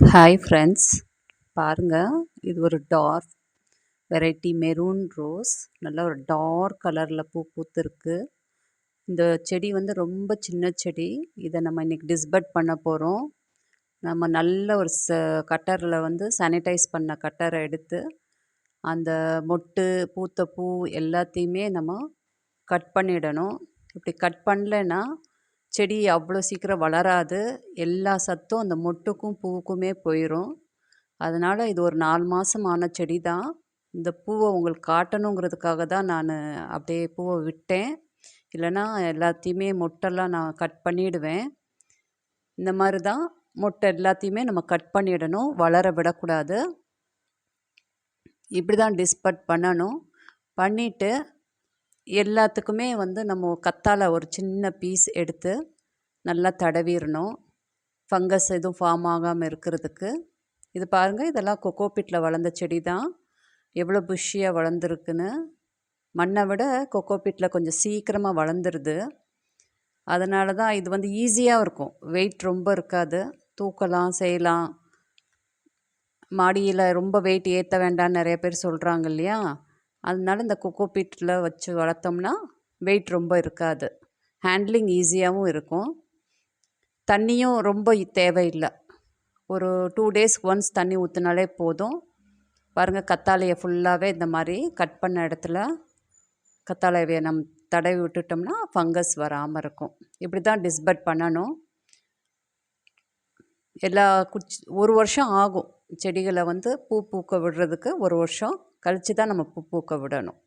Hi friends, பாருங்க. இது ஒரு டார்க் வெரைட்டி மெரூன் ரோஸ். நல்ல ஒரு டார்க் கலரில் பூ பூத்திருக்கு. இந்த செடி வந்து ரொம்ப சின்ன செடி. இதை நம்ம இன்னைக்கு டிஸ்பட் பண்ண போகிறோம். நம்ம நல்ல ஒரு கட்டரில் வந்து சானிடைஸ் பண்ண கட்டரை எடுத்து அந்த மொட்டு பூத்த பூ எல்லாத்தையுமே நம்ம கட் பண்ணிடணும். இப்படி கட் பண்ணலைன்னா செடி அவ்வளோ சீக்கிரம் வளராது. எல்லா சத்தும் அந்த மொட்டுக்கும் பூவுக்குமே போயிடும். அதனால் இது ஒரு 4 மாதம் ஆன செடி தான். இந்த பூவை உங்களுக்கு காட்டணுங்கிறதுக்காக தான் நான் அப்படியே பூவை விட்டேன். இல்லைன்னா எல்லாத்தையுமே மொட்டெல்லாம் நான் கட் பண்ணிடுவேன். இந்த மாதிரி தான் மொட்டை எல்லாத்தையுமே நம்ம கட் பண்ணிடணும், வளர விடக்கூடாது. இப்படி தான் டிஸ்பட் பண்ணணும். பண்ணிவிட்டு எல்லாத்துக்குமே வந்து நம்ம கத்தாழை ஒரு சின்ன பீஸ் எடுத்து நல்லா தடவிடணும், ஃபங்கஸ் எதுவும் ஃபார்ம் ஆகாமல் இருக்கிறதுக்கு. இது பாருங்கள், இதெல்லாம் கொக்கோபிட்டில் வளர்ந்த செடி தான். எவ்வளோ புஷ்ஷியாக வளர்ந்துருக்குன்னு. மண்ணை விட கொக்கோபிட்டில் கொஞ்சம் சீக்கிரமாக வளர்ந்துருது. அதனால தான் இது வந்து ஈஸியாக இருக்கும். வெயிட் ரொம்ப இருக்காது, தூக்கலாம் செய்யலாம். மாடியில் ரொம்ப வெயிட் ஏற்ற வேண்டாம்னு நிறைய பேர் சொல்கிறாங்க இல்லையா? அதனால இந்த கொக்கோபிட்டில் வச்சு வளர்த்தோம்னா வெயிட் ரொம்ப இருக்காது, ஹேண்ட்லிங் ஈஸியாகவும் இருக்கும். தண்ணியும் ரொம்ப தேவையில்லை. ஒரு 2 டேஸ்க்கு ஒன்ஸ் தண்ணி ஊற்றினாலே போதும். பாருங்கள், கத்தாழையை ஃபுல்லாகவே இந்த மாதிரி கட் பண்ண இடத்துல கத்தாழையை நம்ம தடவி விட்டுட்டோம்னா ஃபங்கஸ் வராமல் இருக்கும். இப்படி தான் டிஸ்பட் பண்ணணும். எல்லா ஒரு வருஷம் ஆகும் செடிகளை வந்து பூ பூக்க விடுறதுக்கு. ஒரு வருஷம் கழித்து தான் நம்ம பூ பூக்க விடணும்.